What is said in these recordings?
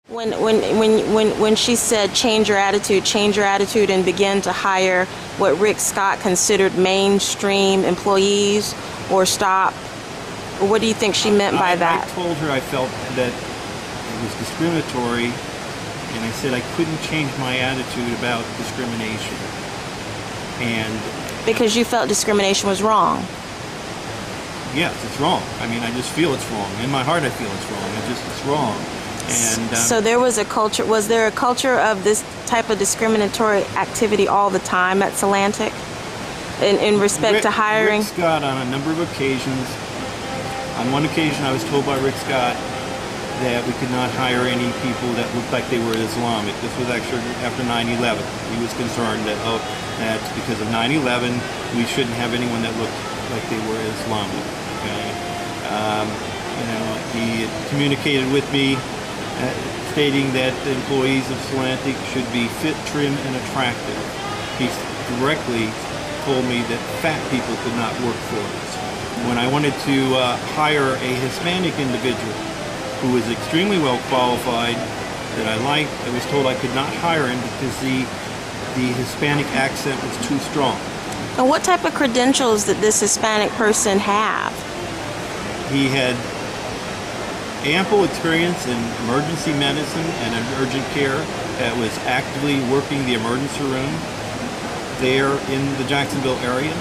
When she said change your attitude, and begin to hire what Rick Scott considered mainstream employees, or stop, what do you think she meant by that? I told her I felt that it was discriminatory, and I said I couldn't change my attitude about discrimination. And because you felt discrimination was wrong. Yes, it's wrong. I mean, I just feel it's wrong. In my heart, I feel it's wrong. It's wrong. And so there was a culture. Was there a culture of this type of discriminatory activity all the time at Solantic, in respect to hiring? Rick Scott, on a number of occasions. On one occasion, I was told by Rick Scott that we could not hire any people that looked like they were Islamic. This was actually after 9/11. He was concerned that that's because of 9/11, we shouldn't have anyone that looked like they were Islamic. Okay, he communicated with me, stating that the employees of Solantic should be fit, trim, and attractive. He directly told me that fat people could not work for us. When I wanted to hire a Hispanic individual who was extremely well qualified, that I liked, I was told I could not hire him because the Hispanic accent was too strong. And what type of credentials did this Hispanic person have? He had ample experience in emergency medicine and in urgent care, that was actively working the emergency room there in the Jacksonville area.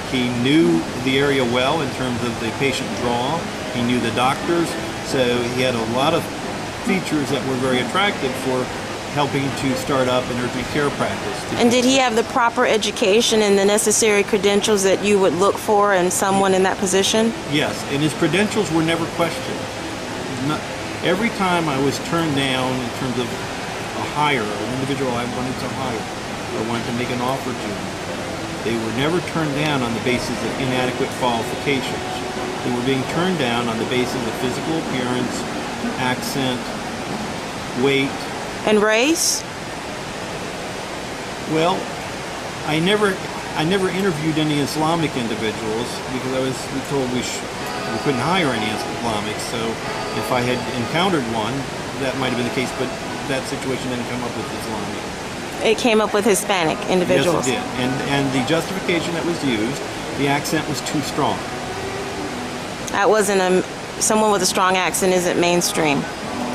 He knew the area well in terms of the patient draw. He knew the doctors, so he had a lot of features that were very attractive for helping to start up an urgent care practice. And did he have the proper education and the necessary credentials that you would look for in someone in that position? Yes, and his credentials were never questioned. Every time I was turned down in terms of a hire, an individual I wanted to hire, or wanted to make an offer to, they were never turned down on the basis of inadequate qualifications. They were being turned down on the basis of physical appearance, accent, weight. And race? Well, I never interviewed any Islamic individuals because I was told we couldn't hire any Islamics. So if I had encountered one, that might have been the case, but that situation didn't come up with Islamic. It came up with Hispanic individuals? Yes, it did. And the justification that was used, the accent was too strong. That wasn't someone with a strong accent isn't mainstream?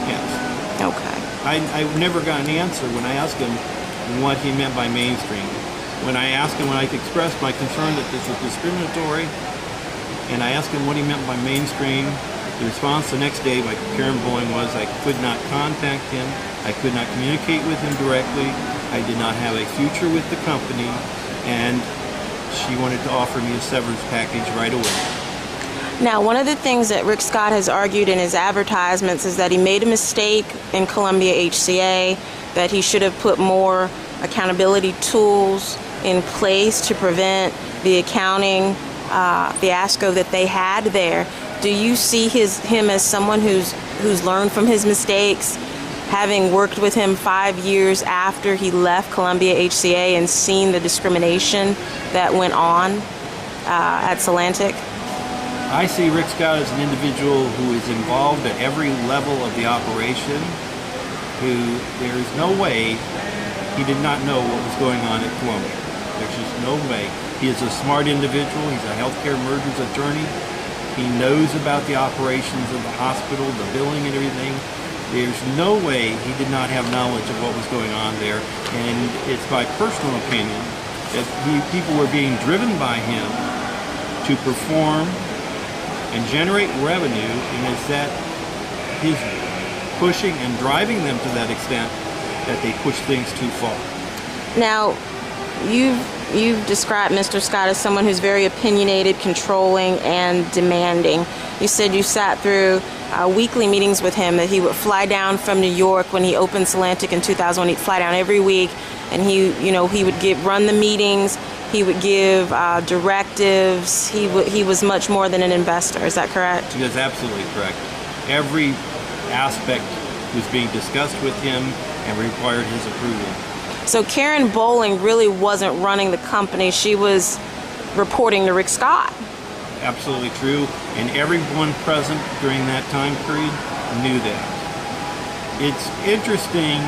Yes. Okay. I never got an answer when I asked him what he meant by mainstream. When I asked him, when I expressed my concern that this was discriminatory, and I asked him what he meant by mainstream, the response the next day by Karen Boeing was, I could not contact him, I could not communicate with him directly, I did not have a future with the company, and she wanted to offer me a severance package right away. Now, one of the things that Rick Scott has argued in his advertisements is that he made a mistake in Columbia HCA, that he should have put more accountability tools in place to prevent the accounting fiasco that they had there. Do you see him as someone who's learned from his mistakes, having worked with him 5 years after he left Columbia HCA and seen the discrimination that went on at Solantic? I see Rick Scott as an individual who is involved at every level of the operation, who there is no way he did not know what was going on at Columbia. There's just no way. He is a smart individual. He's a healthcare mergers attorney. He knows about the operations of the hospital, the billing and everything. There's no way he did not have knowledge of what was going on there. And it's my personal opinion that people were being driven by him to perform and generate revenue, and it's that he's pushing and driving them to that extent that they push things too far. Now, you've described Mr. Scott as someone who's very opinionated, controlling, and demanding. You said you sat through weekly meetings with him, that he would fly down from New York when he opened Solantic in 2001. He'd fly down every week, and he would run the meetings. He would give directives. He was much more than an investor. Is that correct? That's absolutely correct. Every aspect was being discussed with him and required his approval. So Karen Boeing really wasn't running the company. She was reporting to Rick Scott. Absolutely true. And everyone present during that time period knew that. It's interesting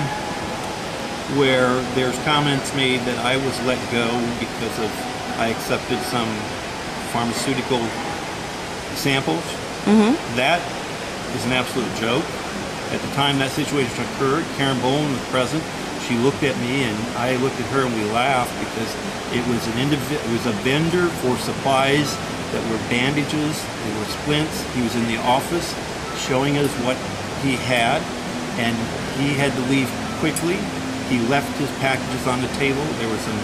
where there's comments made that I was let go because of I accepted some pharmaceutical samples. That is an absolute joke. At the time that situation occurred, Karen Bowen was present. She looked at me and I looked at her and we laughed because it was a vendor for supplies that were bandages, they were splints. He was in the office showing us what he had, and he had to leave quickly. He left his packages on the table. There were some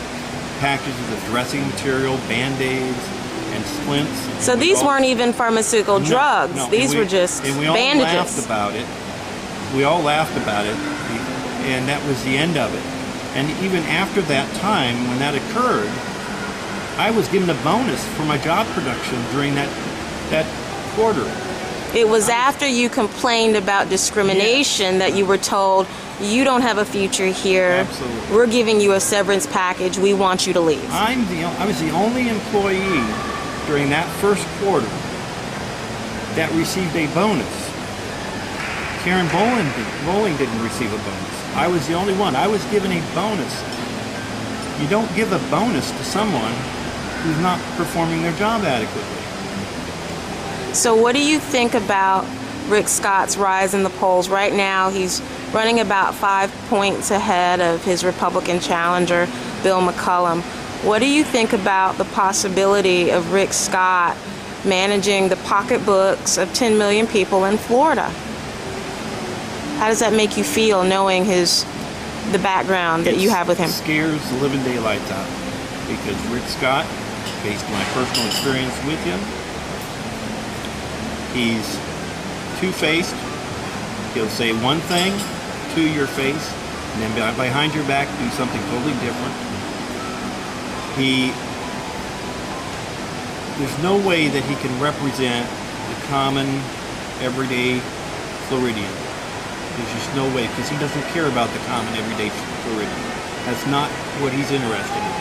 packages of dressing material, Band-Aids, and splints. So these weren't even pharmaceutical drugs. No, these were just and we all bandages. laughed about it. We all laughed about it, and that was the end of it. And even after that time, when that occurred, I was given a bonus for my job production during that quarter. It was after you complained about discrimination that you were told, you don't have a future here. Absolutely. We're giving you a severance package. We want you to leave. I was the only employee during that first quarter that received a bonus. Karen Bowling didn't receive a bonus. I was the only one. I was given a bonus. You don't give a bonus to someone who's not performing their job adequately. So what do you think about Rick Scott's rise in the polls? Right now, he's running about 5 points ahead of his Republican challenger, Bill McCollum. What do you think about the possibility of Rick Scott managing the pocketbooks of 10 million people in Florida? How does that make you feel, knowing the background that you have with him? It scares the living daylights out, because Rick Scott, based on my personal experience with him, he's two-faced. He'll say one thing to your face, and then behind your back do something totally different. There's no way that he can represent the common, everyday Floridian. There's just no way, because he doesn't care about the common, everyday Floridian. That's not what he's interested in.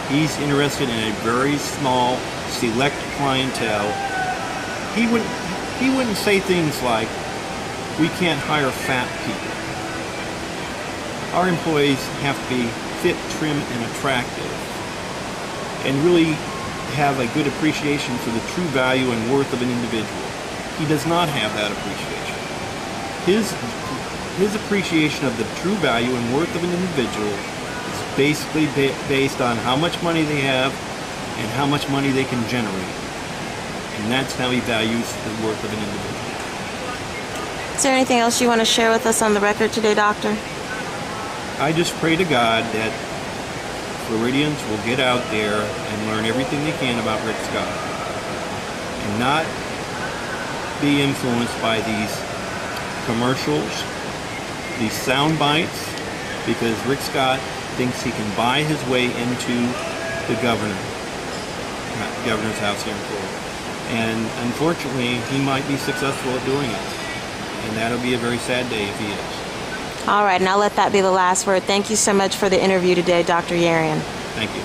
He's interested in a very small, select clientele. He wouldn't say things like, we can't hire fat people. Our employees have to be fit, trim, and attractive, and really have a good appreciation for the true value and worth of an individual. He does not have that appreciation. His appreciation of the true value and worth of an individual is basically based on how much money they have and how much money they can generate. And that's how he values the worth of an individual. Is there anything else you want to share with us on the record today, Doctor? I just pray to God that Floridians will get out there and learn everything they can about Rick Scott and not be influenced by these commercials, these sound bites, because Rick Scott thinks he can buy his way into the governor's house here in Florida. And unfortunately, he might be successful at doing it. And that'll be a very sad day if he is. All right, and I'll let that be the last word. Thank you so much for the interview today, Dr. Yarian. Thank you.